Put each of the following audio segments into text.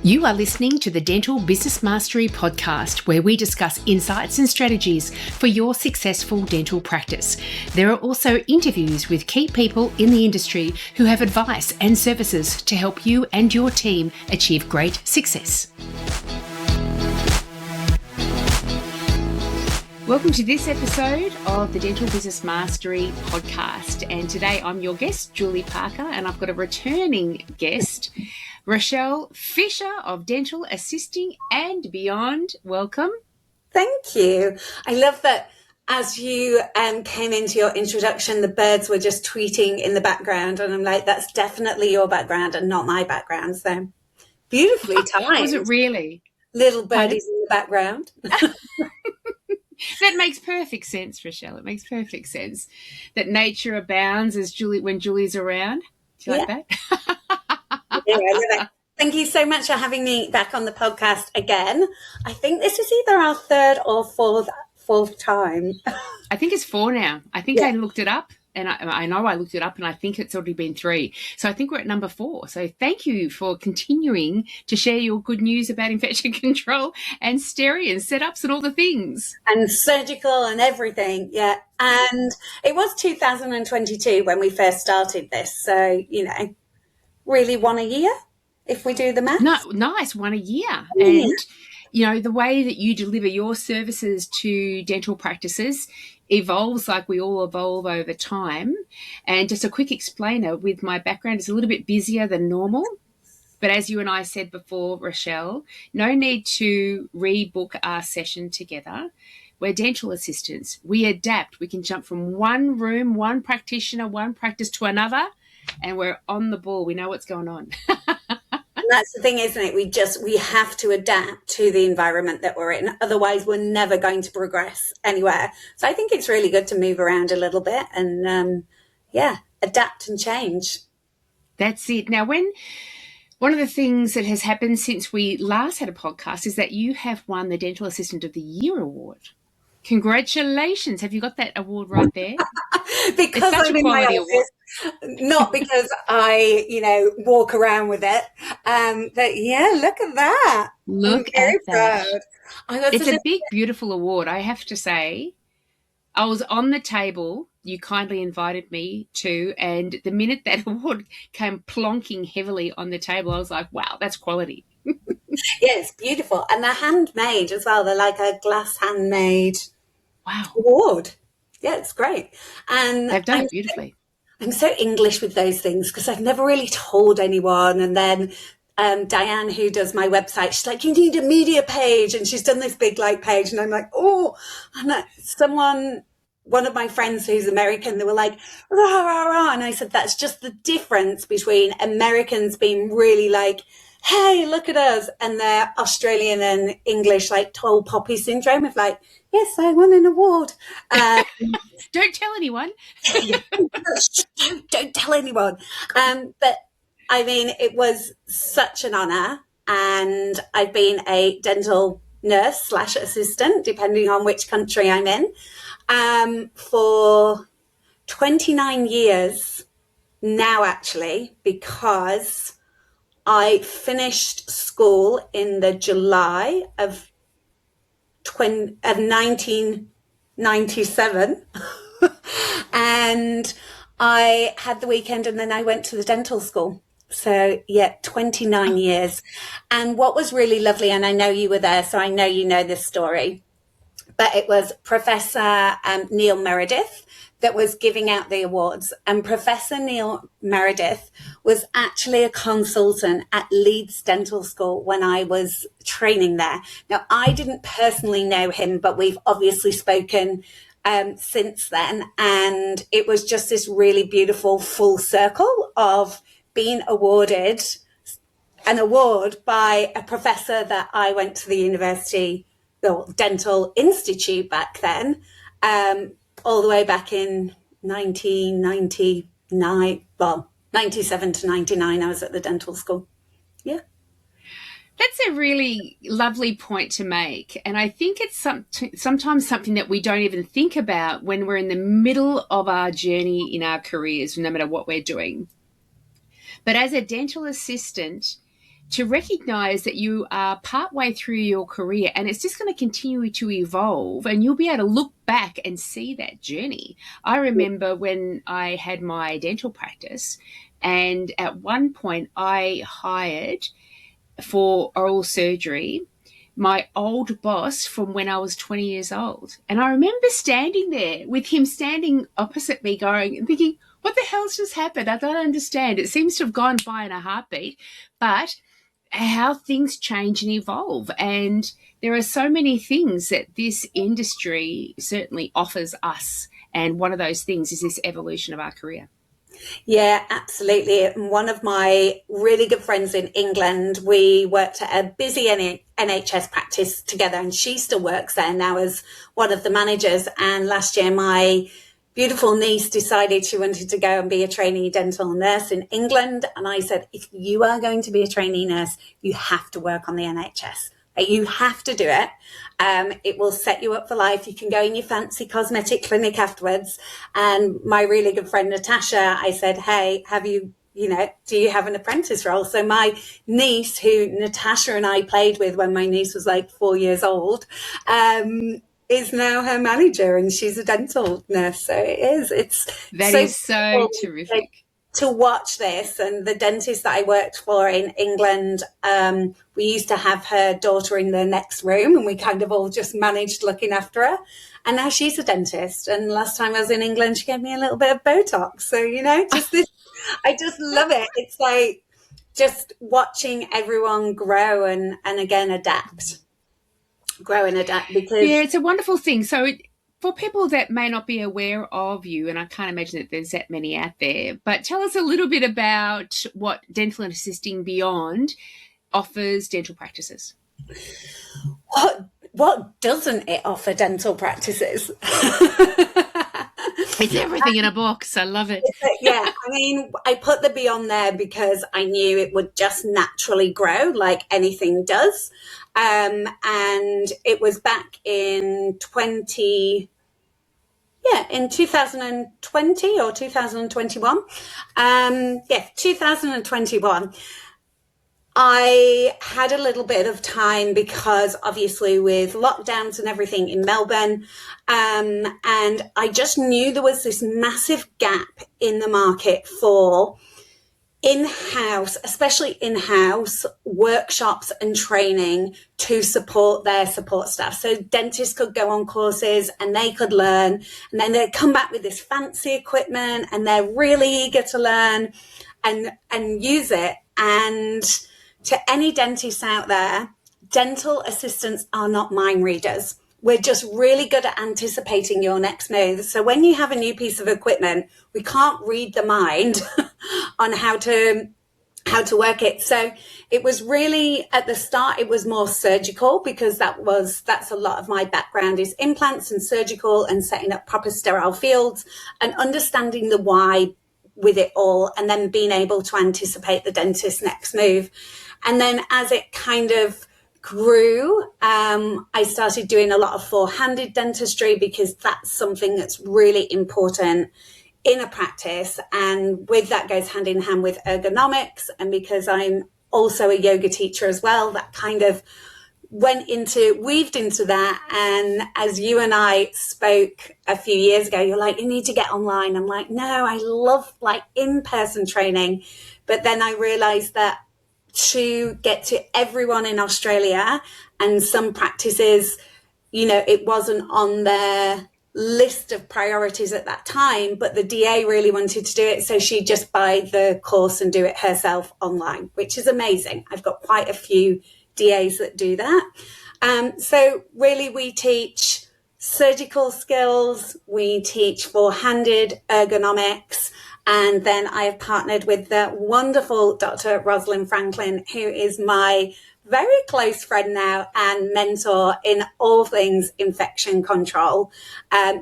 You are listening to the Dental Business Mastery podcast, where we discuss insights and strategies for your successful dental practice. There are also interviews with key people in the industry who have advice and services to help you and your team achieve great success. Welcome to this episode of the Dental Business Mastery podcast. And today I'm your guest, Julie Parker, and I've got a returning guest, Rochelle Fisher of Dental Assisting and Beyond. Welcome. Thank you. I love that as you came into your introduction, the birds were just tweeting in the background. And I'm like, that's definitely your background and not my background. So beautifully timed. Was it really? Little birdies in the background. That makes perfect sense, Rochelle. It makes perfect sense that nature abounds when Julie's around. Do you like that? Yeah, I love it. Thank you so much for having me back on the podcast again. I think this is either our third or fourth time. I think it's 4 now. I think I looked it up, and I know I looked it up, and I think it's already been 3. So I think we're at number 4. So thank you for continuing to share your good news about infection control and stereo and setups and all the things. And surgical and everything, yeah. And it was 2022 when we first started this. So, really 1 a year if we do the math. No, nice, 1 a year. Yeah. And, the way that you deliver your services to dental practices evolves like we all evolve over time. And just a quick explainer, with my background, it's a little bit busier than normal. But as you and I said before, Rochelle, no need to rebook our session together. We're dental assistants. We adapt. We can jump from one room, one practitioner, one practice to another, and we're on the ball. We know what's going on. And that's the thing, isn't it? We have to adapt to the environment that we're in. Otherwise, we're never going to progress anywhere. So I think it's really good to move around a little bit and, adapt and change. That's it. Now, one of the things that has happened since we last had a podcast is that you have won the Dental Assistant of the Year award. Congratulations. Have you got that award right there? Because I'm in my office, not because I, walk around with it. But yeah, look at that. Look at that. It's a big, beautiful award. I have to say, I was on the table you kindly invited me to, and the minute that award came plonking heavily on the table, I was like, wow, that's quality. Yeah, it's beautiful. And they're handmade as well. They're like a glass handmade award. Yeah, it's great. And they've done it beautifully. I'm so English with those things because I've never really told anyone. And then Diane, who does my website, she's like, you need a media page. And she's done this big page. And I'm like, one of my friends who's American, they were like, rah, rah, rah. And I said, that's just the difference between Americans being really like, hey, look at us. And they're Australian and English, like tall poppy syndrome of like, yes, I won an award. Don't tell anyone. Don't tell anyone. But I mean, it was such an honor. And I've been a dental nurse / assistant, depending on which country I'm in, for 29 years now, actually, because I finished school in the July of 1997 and I had the weekend and then I went to the dental school. So 29 years. And what was really lovely, and I know you were there, so I know you know this story, but it was Professor Neil Meredith that was giving out the awards. And Professor Neil Meredith was actually a consultant at Leeds Dental School when I was training there. Now, I didn't personally know him, but we've obviously spoken since then. And it was just this really beautiful full circle of being awarded an award by a professor that I went to the university, the Dental Institute back then, all the way back in 1999, 97 to 99, I was at the dental school. Yeah. That's a really lovely point to make. And I think it's sometimes something that we don't even think about when we're in the middle of our journey in our careers, no matter what we're doing. But as a dental assistant, to recognize that you are partway through your career and it's just going to continue to evolve, and you'll be able to look back and see that journey. I remember when I had my dental practice, and at one point I hired for oral surgery my old boss from when I was 20 years old. And I remember standing there with him standing opposite me going and thinking, what the hell's just happened? I don't understand. It seems to have gone by in a heartbeat. But how things change and evolve. And there are so many things that this industry certainly offers us. And one of those things is this evolution of our career. Yeah, absolutely. And one of my really good friends in England, we worked at a busy NHS practice together, and she still works there now as one of the managers. And last year, my beautiful niece decided she wanted to go and be a trainee dental nurse in England. And I said, if you are going to be a trainee nurse, you have to work on the NHS. You have to do it. It will set you up for life. You can go in your fancy cosmetic clinic afterwards. And my really good friend, Natasha, I said, hey, do you have an apprentice role? So my niece, who Natasha and I played with when my niece was like 4 years old, is now her manager, and she's a dental nurse. So That is so terrific. To watch this. And the dentist that I worked for in England, we used to have her daughter in the next room, and we kind of all just managed looking after her. And now she's a dentist. And last time I was in England, she gave me a little bit of Botox. So, just this, I just love it. It's like just watching everyone grow and again, grow and adapt. Because yeah, it's a wonderful thing. So for people that may not be aware of you, and I can't imagine that there's that many out there, but tell us a little bit about what Dental and Assisting Beyond offers dental practices. What doesn't it offer dental practices? It's everything in a box. I love it. Yeah, I mean, I put the beyond there because I knew it would just naturally grow like anything does. And it was back in 2020 or 2021. 2021. I had a little bit of time because obviously with lockdowns and everything in Melbourne, and I just knew there was this massive gap in the market for in-house, especially in-house workshops and training to support their support staff. So dentists could go on courses and they could learn, and then they'd come back with this fancy equipment and they're really eager to learn and use it. And to any dentists out there, dental assistants are not mind readers. We're just really good at anticipating your next move. So when you have a new piece of equipment, we can't read the mind on how to work it. So it was really, at the start, it was more surgical, because that's a lot of my background is implants and surgical and setting up proper sterile fields and understanding the why with it all, and then being able to anticipate the dentist's next move. And then as it kind of grew, I started doing a lot of four-handed dentistry, because that's something that's really important in a practice. And with that goes hand in hand with ergonomics. And because I'm also a yoga teacher as well, that kind of weaved into that. And as you and I spoke a few years ago, you're like, you need to get online. I'm like, no, I love like in-person training. But then I realized that to get to everyone in Australia, and some practices, it wasn't on their list of priorities at that time, but the DA really wanted to do it. So she'd just buy the course and do it herself online, which is amazing. I've got quite a few DAs that do that. So really we teach surgical skills, we teach four-handed ergonomics, and then I have partnered with the wonderful Dr. Rosalind Franklin, who is my very close friend now and mentor in all things infection control.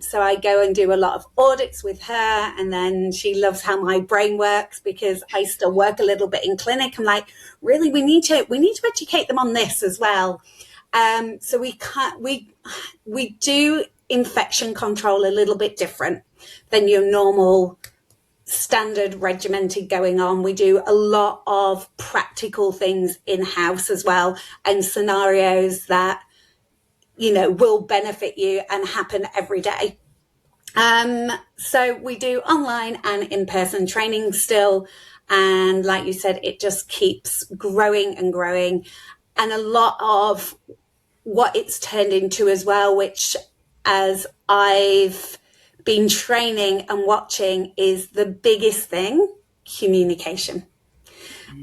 So I go and do a lot of audits with her, and then she loves how my brain works, because I still work a little bit in clinic. I'm like, really, we need to educate them on this as well. So we do infection control a little bit different than your normal standard regimented going on. We do a lot of practical things in-house as well, and scenarios that, you know, will benefit you and happen every day. So we do online and in-person training still. And like you said, it just keeps growing and growing. And a lot of what it's turned into as well, which as I've been training and watching, is the biggest thing: communication.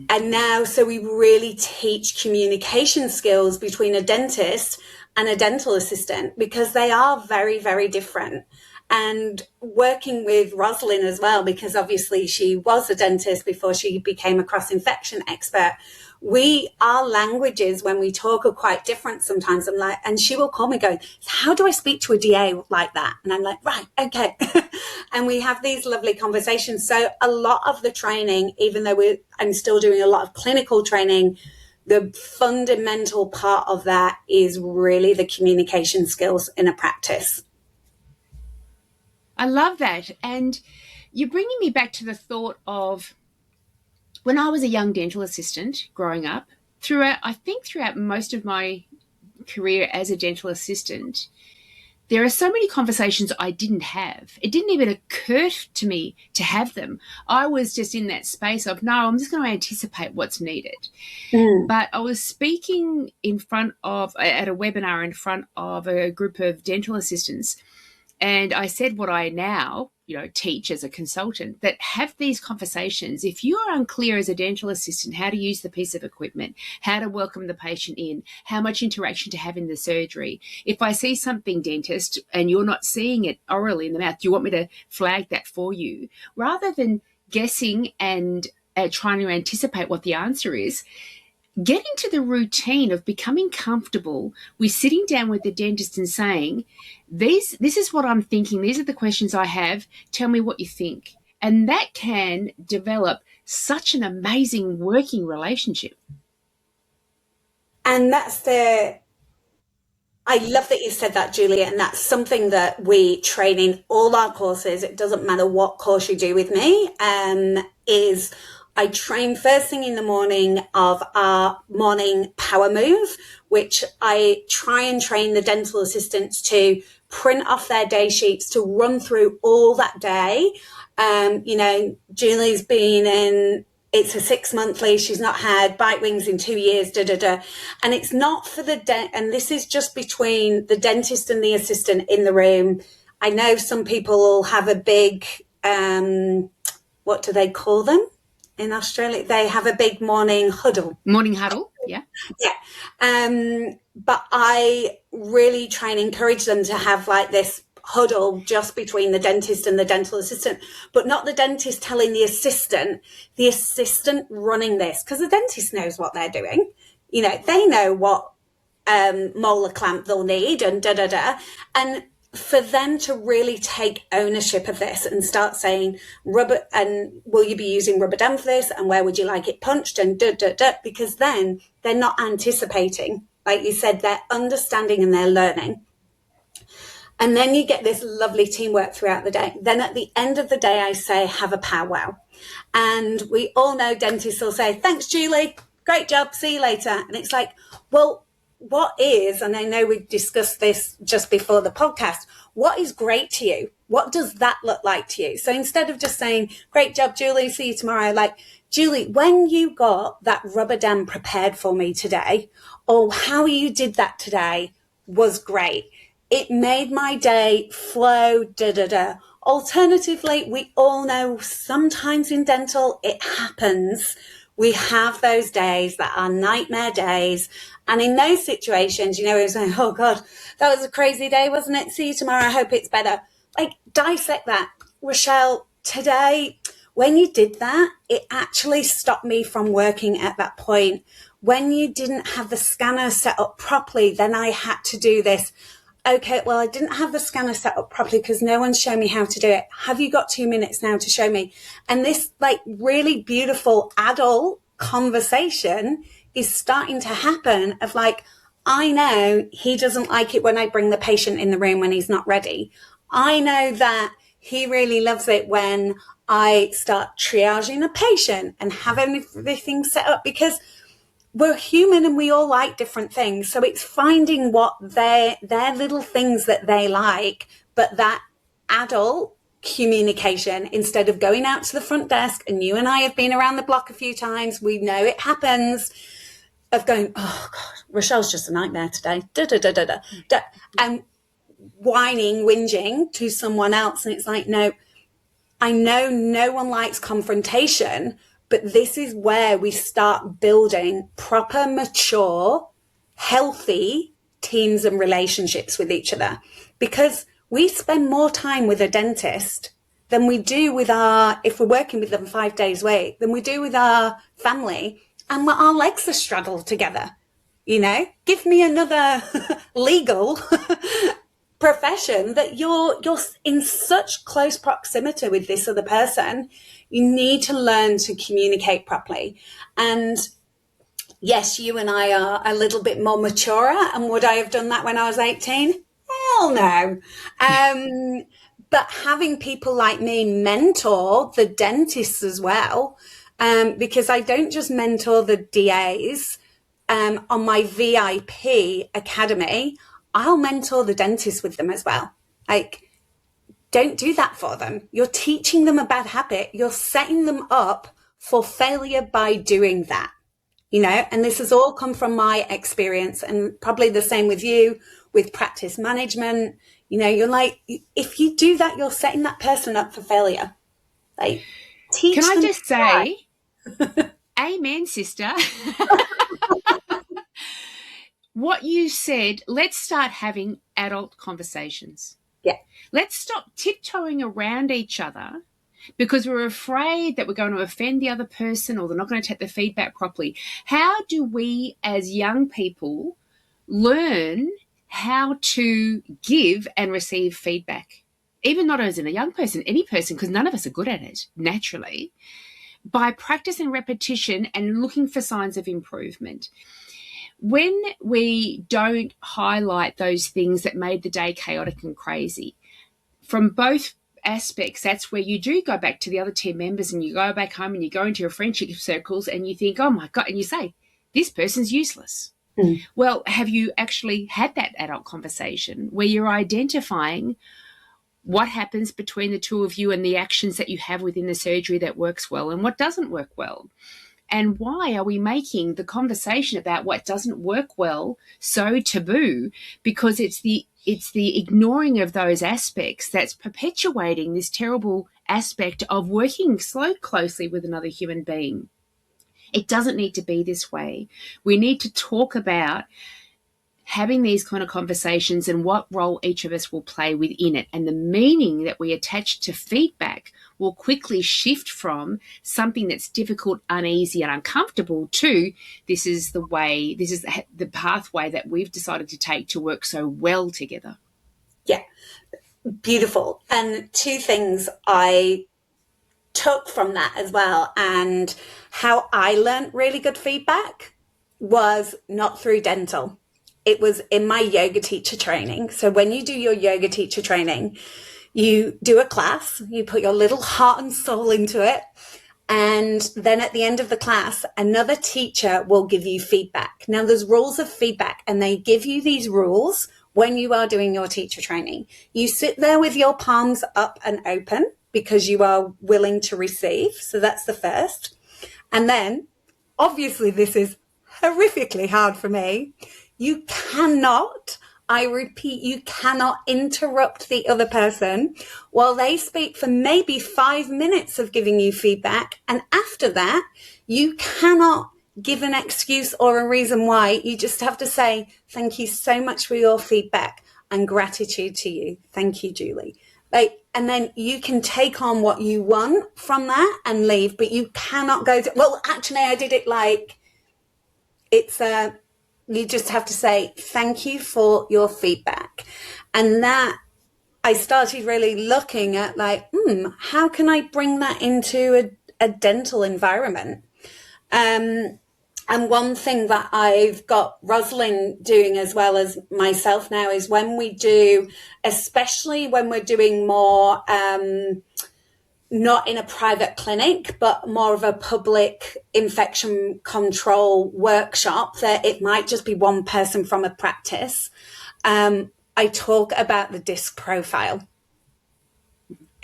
And now, so we really teach communication skills between a dentist and a dental assistant, because they are very, very different. And working with Rosalind as well, because obviously she was a dentist before she became a cross-infection expert. Our languages when we talk are quite different sometimes. I'm like, and she will call me going, how do I speak to a DA like that? And I'm like, right, okay. And we have these lovely conversations. So a lot of the training, even though I'm still doing a lot of clinical training, the fundamental part of that is really the communication skills in a practice. I love that. And you're bringing me back to the thought of when I was a young dental assistant growing up, throughout most of my career as a dental assistant, there are so many conversations I didn't have. It didn't even occur to me to have them. I was just in that space of, no, I'm just going to anticipate what's needed. But I was speaking at a webinar in front of a group of dental assistants. And I said what I now, teach as a consultant, that have these conversations. If you are unclear as a dental assistant how to use the piece of equipment, how to welcome the patient in, how much interaction to have in the surgery. If I see something, dentist, and you're not seeing it orally in the mouth, do you want me to flag that for you? Rather than guessing and trying to anticipate what the answer is, get into the routine of becoming comfortable with sitting down with the dentist and saying, this is what I'm thinking. These are the questions I have. Tell me what you think. And that can develop such an amazing working relationship. And I love that you said that, Julie, and that's something that we train in all our courses. It doesn't matter what course you do with me, is I train first thing in the morning of our morning power move, which I try and train the dental assistants to print off their day sheets to run through all that day. Julie's been in, it's a 6 monthly, she's not had bite wings in 2 years, And it's not for and this is just between the dentist and the assistant in the room. I know some people will have a big, what do they call them? In Australia, they have a big morning huddle. Morning huddle, yeah. Yeah. But I really try and encourage them to have like this huddle just between the dentist and the dental assistant, but not the dentist telling the assistant running this, because the dentist knows what they're doing. They know what molar clamp they'll need and And for them to really take ownership of this and start saying, rubber, and will you be using rubber dam for this? And where would you like it punched? And because then they're not anticipating. Like you said, they're understanding and they're learning. And then you get this lovely teamwork throughout the day. Then at the end of the day, I say, have a powwow. And we all know dentists will say, thanks, Julie. Great job. See you later. And it's like, well, what is, and I know we discussed this just before the podcast, what is great to you? What does that look like to you? So instead of just saying, great job, Julie, see you tomorrow, like, Julie, when you got that rubber dam prepared for me today, or how you did that today was great. It made my day flow, Alternatively, we all know sometimes in dental, it happens. We have those days that are nightmare days. And in those situations, it's like, oh God, that was a crazy day, wasn't it? See you tomorrow. I hope it's better. Like, dissect that. Rochelle, today, when you did that, it actually stopped me from working at that point. When you didn't have the scanner set up properly, then I had to do this. Okay, well, I didn't have the scanner set up properly because no one's shown me how to do it. Have you got 2 minutes now to show me? And this really beautiful adult conversation is starting to happen of like, I know he doesn't like it when I bring the patient in the room when he's not ready. I know that he really loves it when I start triaging a patient and have everything set up, because we're human and we all like different things. So it's finding what their little things that they like, but that adult communication, instead of going out to the front desk, and you and I have been around the block a few times, we know it happens, of going, oh God, Rochelle's just a nightmare today, and whining, whinging to someone else. And it's like, no, I know no one likes confrontation, but this is where we start building proper, mature, healthy teams and relationships with each other. Because we spend more time with a dentist than we do with if we're working with them 5 days a week, than we do with our family. And our legs are straddled together. Give me another legal profession that you're in such close proximity with this other person. You need to learn to communicate properly. And yes, you and I are a little bit more mature. And would I have done that when I was 18? Hell no. But having people like me mentor the dentists as well, because I don't just mentor the DAs on my VIP academy, I'll mentor the dentists with them as well. Like, don't do that for them. You're teaching them a bad habit. You're setting them up for failure by doing that, and this has all come from my experience, and probably the same with you with practice management. You're like, if you do that, you're setting that person up for failure. Like, teach Can I them just say, amen, sister. What you said, let's start having adult conversations. Yeah. Let's stop tiptoeing around each other because we're afraid that we're going to offend the other person or they're not going to take the feedback properly. How do we as young people learn how to give and receive feedback? Even not as in a young person, any person, because none of us are good at it naturally, by practice and repetition and looking for signs of improvement. When we don't highlight those things that made the day chaotic and crazy, from both aspects, that's where you do go back to the other team members and you go back home and you go into your friendship circles and you think, oh my God, and you say, this person's useless. Well, have you actually had that adult conversation where you're identifying what happens between the two of you and the actions that you have within the surgery that works well and what doesn't work well? And why are we making the conversation about what doesn't work well so taboo? Because it's the ignoring of those aspects that's perpetuating this terrible aspect of working so closely with another human being. It doesn't need to be this way. We need to talk about having these kind of conversations and what role each of us will play within it. And the meaning that we attach to feedback will quickly shift from something that's difficult, uneasy, and uncomfortable to this is the pathway that we've decided to take to work so well together. Yeah, beautiful. And two things I took from that as well, and how I learned really good feedback was not through dental. It was in my yoga teacher training. So when you do your yoga teacher training, you do a class, you put your little heart and soul into it. And then at the end of the class, another teacher will give you feedback. Now there's rules of feedback, and they give you these rules when you are doing your teacher training. You sit there with your palms up and open because you are willing to receive. So that's the first. And then, obviously, this is horrifically hard for me. You cannot, I repeat, you cannot interrupt the other person while they speak for maybe 5 minutes of giving you feedback. And after that, you cannot give an excuse or a reason why. You just have to say, thank you so much for your feedback and gratitude to you. Thank you, Julie. And then you can take on what you want from that and leave, but you cannot go to, well, actually, I did it like you just have to say, thank you for your feedback. And that I started really looking at how can I bring that into a dental environment? And one thing that I've got Rosalind doing as well as myself now is when we do, especially when we're doing more, not in a private clinic, but more of a public infection control workshop, that it might just be one person from a practice. I talk about the disc profile.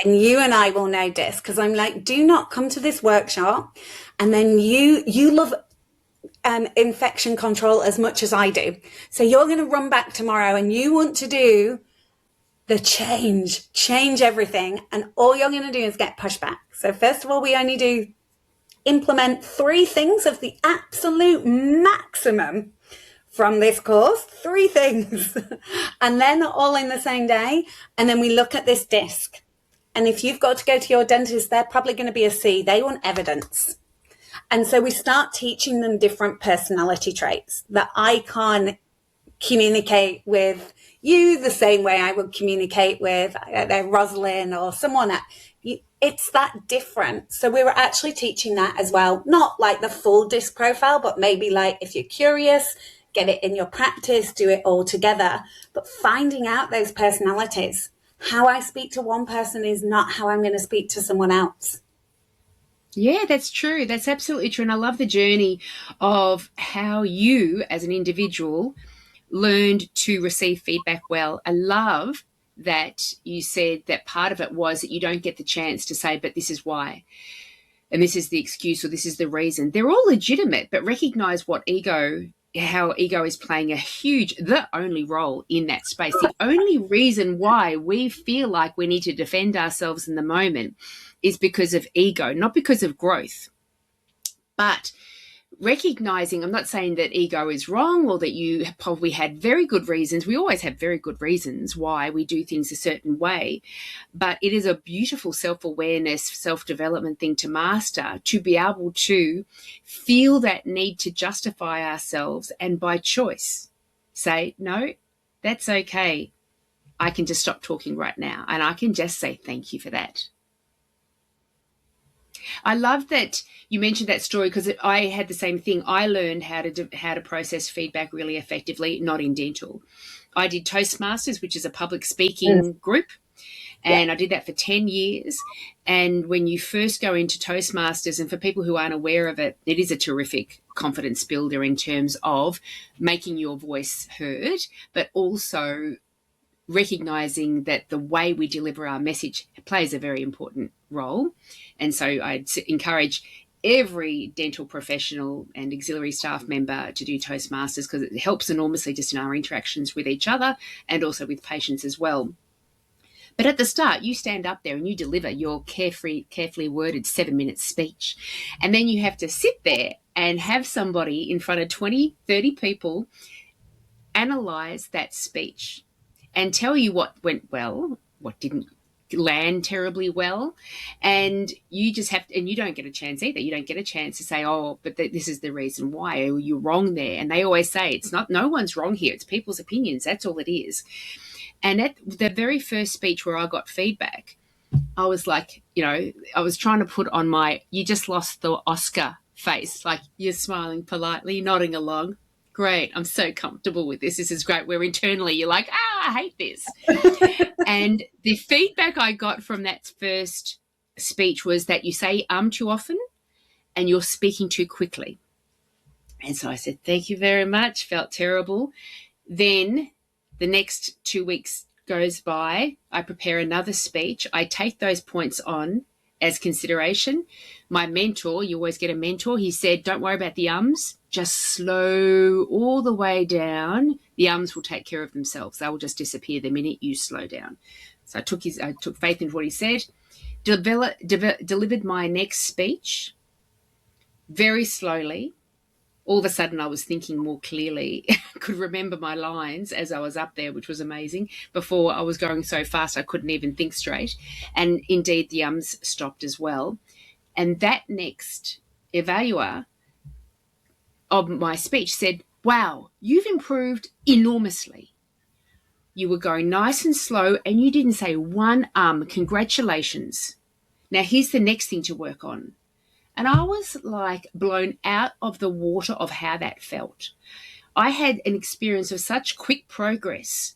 And you and I will know this, because I'm like, do not come to this workshop and then you love infection control as much as I do. So you're going to run back tomorrow and you want to do the change everything. And all you're going to do is get pushback. So first of all, we only do implement 3 things of the absolute maximum from this course, 3 things, and then all in the same day. And then we look at this disc. And if you've got to go to your dentist, they're probably going to be a C. They want evidence. And so we start teaching them different personality traits that I can't communicate with you the same way I would communicate with Rosalind or someone else. It's that different. So we were actually teaching that as well. Not like the full disc profile, but maybe like if you're curious, get it in your practice, do it all together. But finding out those personalities. How I speak to one person is not how I'm going to speak to someone else. Yeah, that's true. That's absolutely true. And I love the journey of how you, as an individual, learned to receive feedback well. I love that you said that part of it was that you don't get the chance to say, but this is why, and this is the excuse, or this is the reason. They're all legitimate, but recognize how ego is playing the only role in that space. The only reason why we feel like we need to defend ourselves in the moment is because of ego, not because of growth. But recognizing, I'm not saying that ego is wrong or that you probably had very good reasons. We always have very good reasons why we do things a certain way, but it is a beautiful self-awareness, self-development thing to master, to be able to feel that need to justify ourselves and by choice say, no, that's okay. I can just stop talking right now and I can just say thank you for that. I love that you mentioned that story because I had the same thing. I learned how to process feedback really effectively, not in dental. I did Toastmasters, which is a public speaking group, and I did that for 10 years. And when you first go into Toastmasters, and for people who aren't aware of it, it is a terrific confidence builder in terms of making your voice heard, but also recognizing that the way we deliver our message plays a very important role. And so I'd encourage every dental professional and auxiliary staff member to do Toastmasters because it helps enormously just in our interactions with each other and also with patients as well. But at the start, you stand up there and you deliver your carefully worded 7-minute speech. And then you have to sit there and have somebody in front of 20, 30 people analyze that speech and tell you what went well, what didn't land terribly well. And you just have to, and you don't get a chance either. You don't get a chance to say, oh, but this is the reason why, or you're wrong there. And they always say, it's not, no one's wrong here. It's people's opinions. That's all it is. And at the very first speech where I got feedback, I was like, I was trying to put on my, you just lost the Oscar face. Like you're smiling politely, nodding along. Great. I'm so comfortable with this. This is great. Where internally you're like, I hate this. And the feedback I got from that first speech was that you say too often and you're speaking too quickly. And so I said, thank you very much. Felt terrible. Then the next 2 weeks goes by. I prepare another speech. I take those points on as consideration. My mentor, you always get a mentor, he said, don't worry about the ums, just slow all the way down. The ums will take care of themselves. They will just disappear the minute you slow down. So I took faith in what he said, delivered my next speech very slowly. All of a sudden I was thinking more clearly, could remember my lines as I was up there, which was amazing. Before I was going so fast I couldn't even think straight. And indeed the ums stopped as well. And that next evaluator of my speech said, wow, you've improved enormously. You were going nice and slow and you didn't say one congratulations. Now here's the next thing to work on. And I was like blown out of the water of how that felt. I had an experience of such quick progress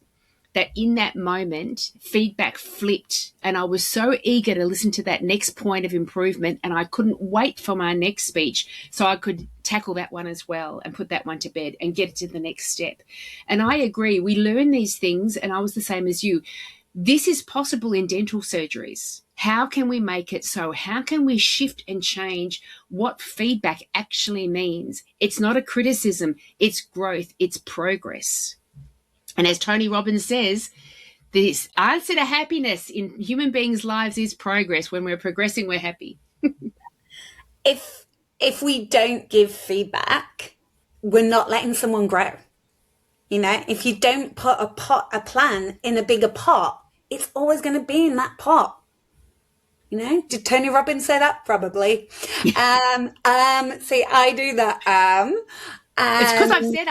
that in that moment, feedback flipped, and I was so eager to listen to that next point of improvement, and I couldn't wait for my next speech so I could tackle that one as well and put that one to bed and get to the next step. And I agree, we learn these things, and I was the same as you. This is possible in dental surgeries. How can we make it so? How can we shift and change what feedback actually means? It's not a criticism, it's growth, it's progress. And as Tony Robbins says, this answer to happiness in human beings' lives is progress. When we're progressing, we're happy. If we don't give feedback, we're not letting someone grow. You know, if you don't put a plan in a bigger pot, it's always going to be in that pot. You know, did Tony Robbins say that? Probably. See, I do that. It's because I've said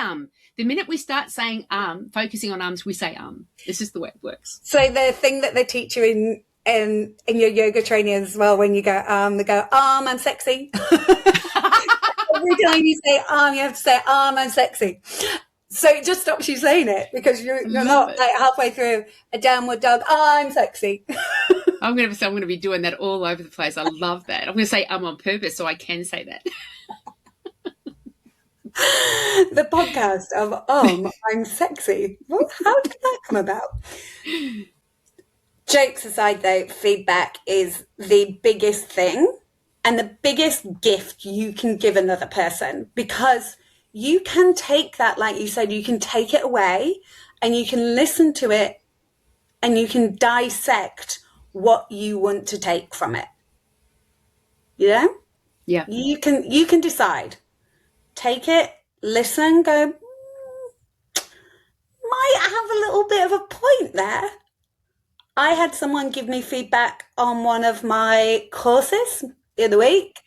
The minute we start saying focusing on we say It's just the way it works. So the thing that they teach you in your yoga training as well, when you go they go, I'm sexy. Every time you say you have to say I'm sexy. So it just stops you saying it, because you're not like halfway through a downward dog. I'm sexy. I'm going to be doing that all over the place. I love that. I'm going to say on purpose so I can say that. The podcast of I'm sexy. Well, how did that come about? Jokes aside, though, feedback is the biggest thing and the biggest gift you can give another person, because you can take that, like you said, you can take it away and you can listen to it and you can dissect what you want to take from it. You know? Yeah. You can decide. Take it, listen, go, might have a little bit of a point there. I had someone give me feedback on one of my courses the other week,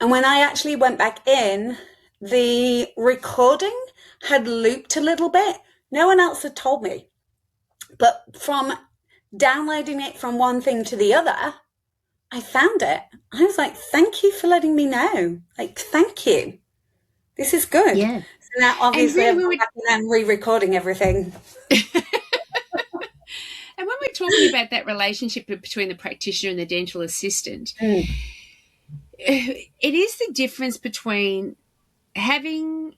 and when I actually went back in, the recording had looped a little bit. No one else had told me. But from downloading it from one thing to the other, I found it. I was like, thank you for letting me know. Like, thank you. This is good. Yeah. So now, obviously, I'm re-recording everything. And when we're talking about that relationship between the practitioner and the dental assistant, it is the difference between having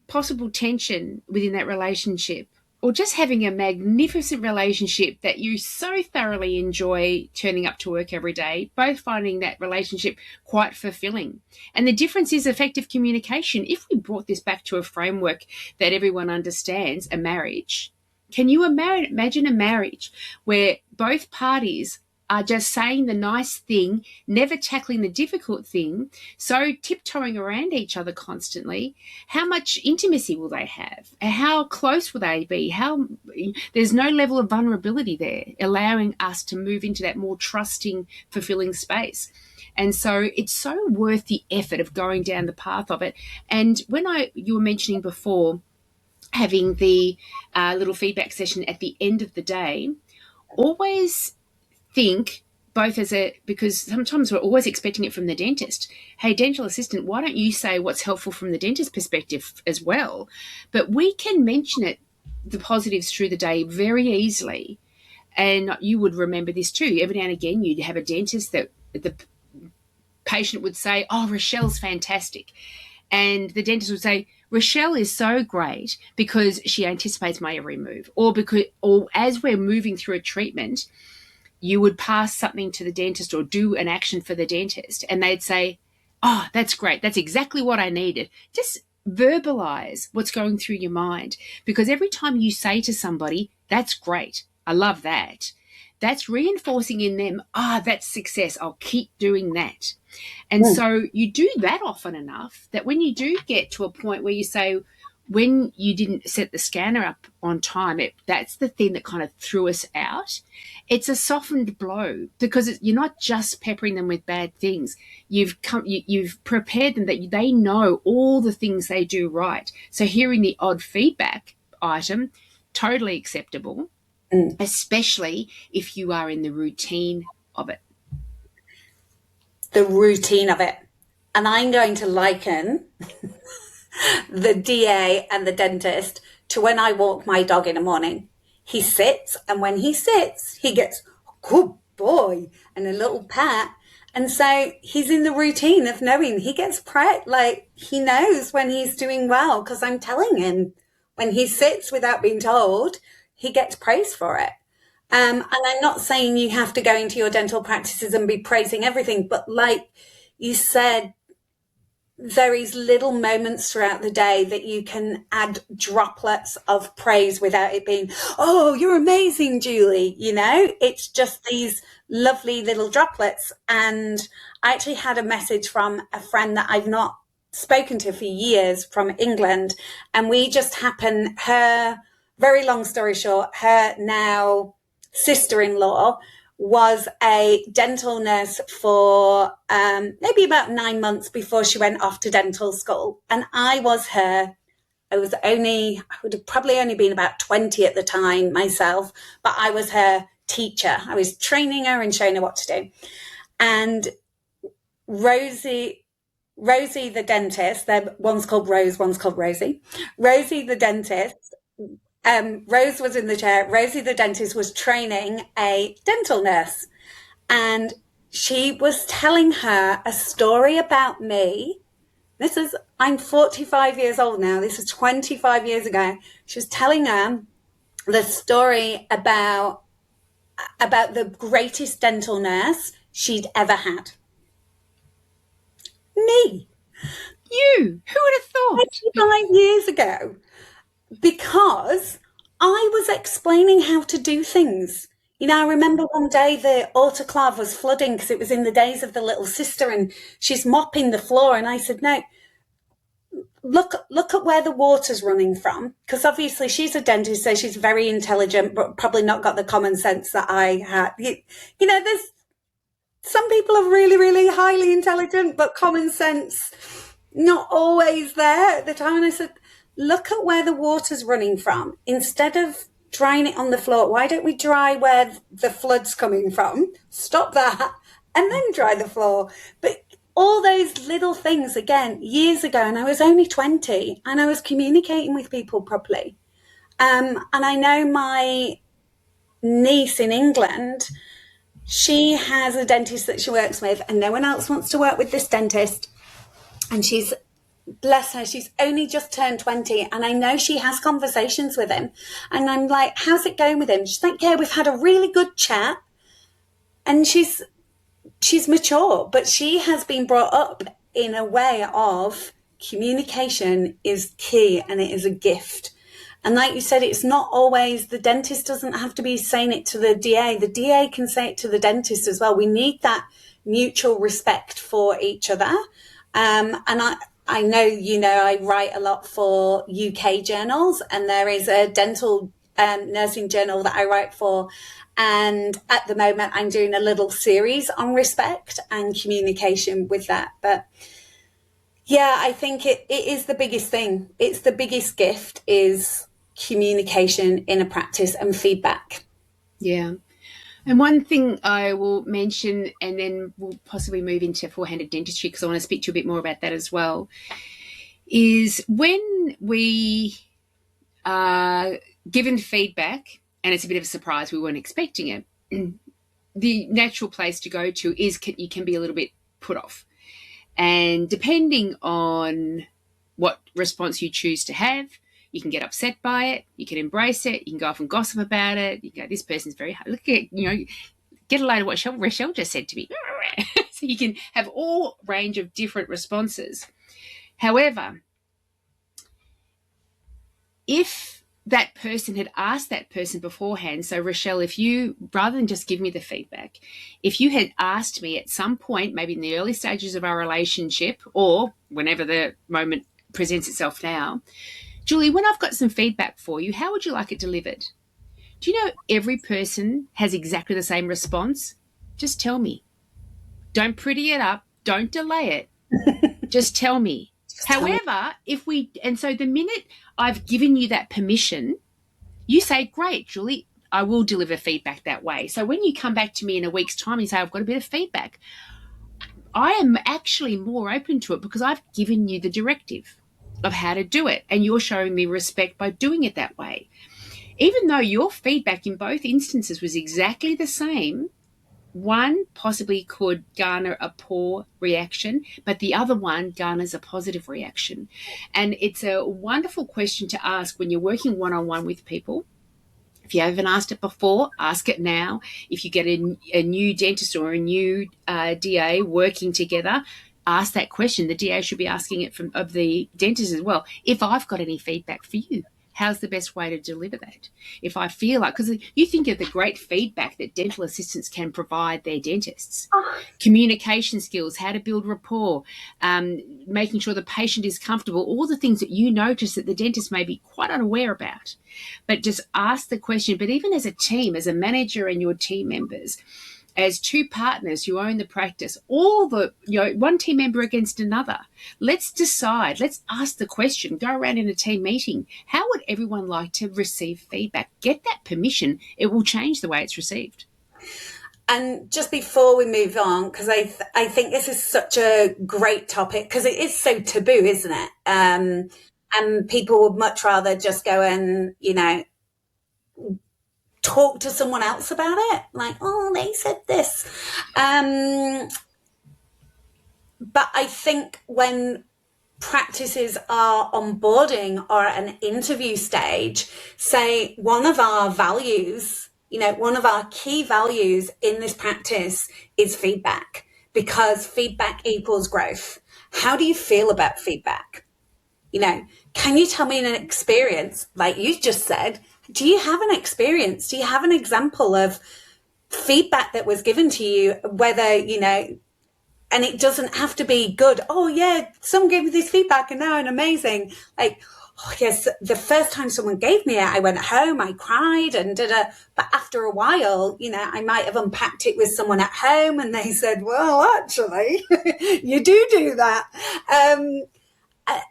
possible tension within that relationship or just having a magnificent relationship that you so thoroughly enjoy turning up to work every day, both finding that relationship quite fulfilling. And the difference is effective communication. If we brought this back to a framework that everyone understands, a marriage, can you imagine a marriage where both parties are just saying the nice thing, never tackling the difficult thing, so tiptoeing around each other constantly? How much intimacy will they have? How close will they be? There's no level of vulnerability there, allowing us to move into that more trusting, fulfilling space. And so it's so worth the effort of going down the path of it. And when you were mentioning before having the little feedback session at the end of the day, always think because sometimes we're always expecting it from the dentist. Hey, dental assistant, why don't you say what's helpful from the dentist perspective as well? But we can mention the positives through the day very easily. And you would remember this too. Every now and again, you'd have a dentist that the patient would say, Rochelle's fantastic. And the dentist would say, Rochelle is so great because she anticipates my every move. Or as we're moving through a treatment, you would pass something to the dentist or do an action for the dentist, and they'd say, that's great. That's exactly what I needed. Just verbalize what's going through your mind, because every time you say to somebody, that's great, I love that, that's reinforcing in them, that's success. I'll keep doing that. And so you do that often enough that when you do get to a point where you say, when you didn't set the scanner up on time, that's the thing that kind of threw us out. It's a softened blow, because you're not just peppering them with bad things. You've prepared them that they know all the things they do right. So hearing the odd feedback item, totally acceptable, especially if you are in the routine of it. The routine of it. And I'm going to liken the DA and the dentist to when I walk my dog in the morning. He sits, and when he sits, he gets, good boy, and a little pat. And so he's in the routine of knowing he gets praised. Like, he knows when he's doing well because I'm telling him. When he sits without being told, he gets praised for it. And I'm not saying you have to go into your dental practices and be praising everything, but like you said, there is little moments throughout the day that you can add droplets of praise without it being, oh, you're amazing, Julie. You know, it's just these lovely little droplets. And I actually had a message from a friend that I've not spoken to for years from England. And we just happened, her, very long story short, her now sister-in-law was a dental nurse for maybe about 9 months before she went off to dental school. And I would have probably only been about 20 at the time myself, but I was her teacher. I was training her and showing her what to do. And Rosie the dentist, one's called Rose, one's called Rosie. Rosie the dentist, Rose was in the chair. Rosie the dentist was training a dental nurse, and she was telling her a story about me. I'm 45 years old now. This is 25 years ago. She was telling her the story about the greatest dental nurse she'd ever had. Me. You. Who would have thought? 25 years ago. Because I was explaining how to do things. You know, I remember one day the autoclave was flooding because it was in the days of the little sister, and she's mopping the floor. And I said, no, look at where the water's running from. Because obviously she's a dentist, so she's very intelligent, but probably not got the common sense that I had. You know, there's some people are really, really highly intelligent, but common sense not always there at the time. And I said, look at where the water's running from. Instead of drying it on the floor, why don't we dry where the flood's coming from? Stop that and then dry the floor. But all those little things, again, years ago, and I was only 20, and I was communicating with people properly. And I know my niece in England, she has a dentist that she works with, and no one else wants to work with this dentist. And bless her, she's only just turned 20, and I know she has conversations with him. And I'm like, how's it going with him? She's like, yeah, we've had a really good chat. And she's mature, but she has been brought up in a way of communication is key, and it is a gift. And like you said, it's not always, the dentist doesn't have to be saying it to the DA. The DA can say it to the dentist as well. We need that mutual respect for each other. And I know, you know, I write a lot for UK journals, and there is a dental nursing journal that I write for. And at the moment, I'm doing a little series on respect and communication with that. But yeah, I think it is the biggest thing. It's the biggest gift is communication in a practice and feedback. Yeah. And one thing I will mention, and then we'll possibly move into four-handed dentistry because I want to speak to you a bit more about that as well, is when we are given feedback, and it's a bit of a surprise, we weren't expecting it, the natural place to go to is you can be a little bit put off. And depending on what response you choose to have, you can get upset by it, you can embrace it, you can go off and gossip about it, you can go, this person's very hard. Look at, you know, get a load of what Rochelle just said to me. So you can have all range of different responses. However, if that person had asked that person beforehand, so Rochelle, if you, rather than just give me the feedback, if you had asked me at some point, maybe in the early stages of our relationship or whenever the moment presents itself now, Julie, when I've got some feedback for you, how would you like it delivered? Do you know every person has exactly the same response? Just tell me. Don't pretty it up. Don't delay it. Just tell me. However, so the minute I've given you that permission, you say, great, Julie, I will deliver feedback that way. So when you come back to me in a week's time and you say, I've got a bit of feedback, I am actually more open to it because I've given you the directive of how to do it, and you're showing me respect by doing it that way. Even though your feedback in both instances was exactly the same, one possibly could garner a poor reaction, but the other one garners a positive reaction. And it's a wonderful question to ask when you're working one on one with people. If you haven't asked it before, ask it now. If you get a new dentist or a new DA working together, ask that question. The DA should be asking it of the dentist as well. If I've got any feedback for you, how's the best way to deliver that? If I feel like, because you think of the great feedback that dental assistants can provide their dentists, communication skills, how to build rapport, making sure the patient is comfortable, all the things that you notice that the dentist may be quite unaware about. But just ask the question. But even as a team, as a manager and your team members, as two partners who own the practice, all the, one team member against another, let's decide, let's ask the question, go around in a team meeting. How would everyone like to receive feedback? Get that permission. It will change the way it's received. And just before we move on, because I think this is such a great topic, because it is so taboo, isn't it? And people would much rather just go and, talk to someone else about it. Like, oh, they said this. But I think when practices are onboarding or at an interview stage, say one of our values, one of our key values in this practice is feedback, because feedback equals growth. How do you feel about feedback? Can you tell me an experience, like you just said? Do you have an experience? Do you have an example of feedback that was given to you, whether, and it doesn't have to be good. Oh yeah, someone gave me this feedback and now I'm amazing. Like, oh yes, the first time someone gave me it, I went home, I cried and but after a while, I might have unpacked it with someone at home and they said, well, actually, you do that.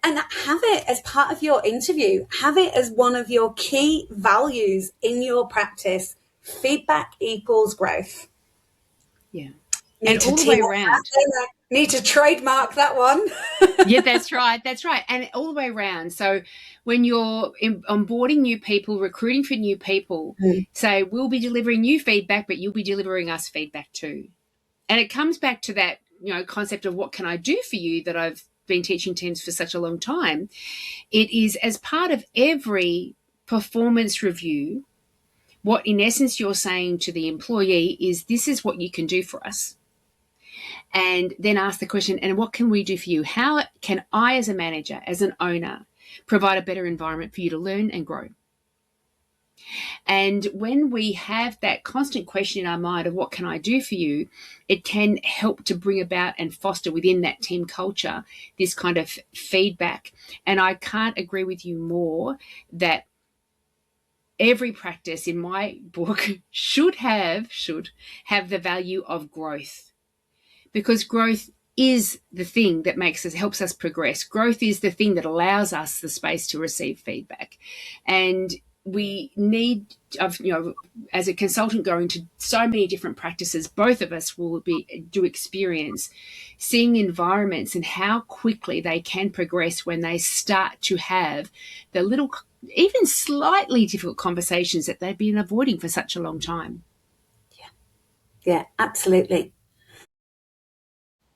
And have it as part of your interview. Have it as one of your key values in your practice. Feedback equals growth. Yeah. And all the way around. Need to trademark that one. Yeah, that's right. That's right. And all the way around. So when you're onboarding new people, recruiting for new people, say, we'll be delivering you feedback, but you'll be delivering us feedback too. And it comes back to that, concept of what can I do for you that I've been teaching teams for such a long time. It is as part of every performance review, what in essence you're saying to the employee is, this is what you can do for us. And then ask the question, and what can we do for you? How can I, as a manager, as an owner, provide a better environment for you to learn and grow? And when we have that constant question in our mind of what can I do for you, it can help to bring about and foster within that team culture this kind of feedback. And I can't agree with you more that every practice in my book should have the value of growth, because growth is the thing that helps us progress. Growth is the thing that allows us the space to receive feedback. And we need, as a consultant going to so many different practices, both of us do experience seeing environments and how quickly they can progress when they start to have the little, even slightly difficult conversations that they've been avoiding for such a long time. Yeah, absolutely.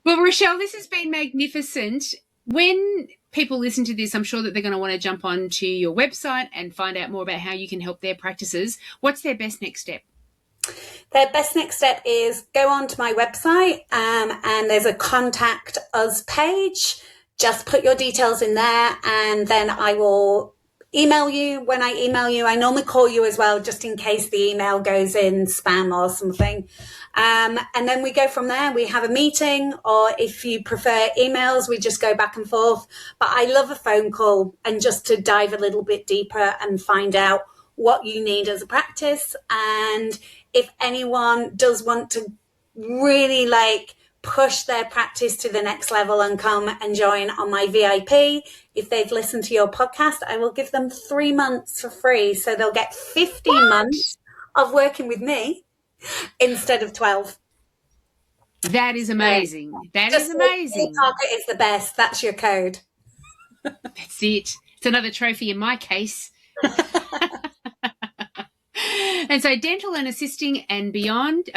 Well, Rochelle, this has been magnificent. When people listen to this, I'm sure that they're going to want to jump onto your website and find out more about how you can help their practices. What's their best next step? Their best next step is go onto my website and there's a contact us page. Just put your details in there and then I will email you. When I email you, I normally call you as well, just in case the email goes in spam or something. And then we go from there. We have a meeting, or if you prefer emails, we just go back and forth. But I love a phone call and just to dive a little bit deeper and find out what you need as a practice. And if anyone does want to really push their practice to the next level and come and join on my VIP, if they've listened to your podcast, I will give them 3 months for free. So they'll get 15 months of working with me instead of 12. That is amazing. That Just is amazing. target is the best. That's your code. That's it. It's another trophy in my case. And so dental assisting and beyond,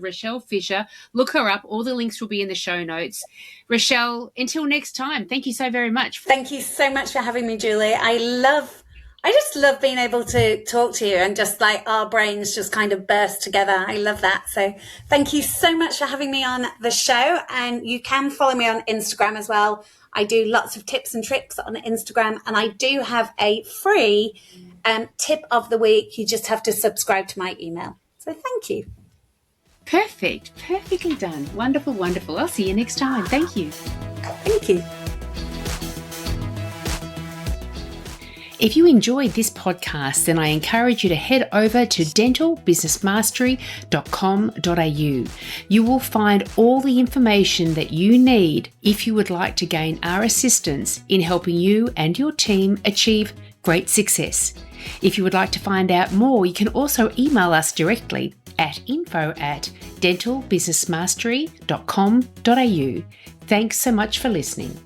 Rochelle Fisher. Look her up. All the links will be in the show notes. Rochelle, until next time, thank you so very much. Thank you so much for having me, Julie. I just love being able to talk to you and just like our brains just kind of burst together. I love that. So thank you so much for having me on the show. And you can follow me on Instagram as well. I do lots of tips and tricks on Instagram, and I do have a free tip of the week. You just have to subscribe to my email. So thank you. Perfect. Perfectly done. Wonderful, wonderful. I'll see you next time. Thank you. Thank you. If you enjoyed this podcast, then I encourage you to head over to dentalbusinessmastery.com.au. You will find all the information that you need if you would like to gain our assistance in helping you and your team achieve great success. If you would like to find out more, you can also email us directly at info@dentalbusinessmastery.com.au. Thanks so much for listening.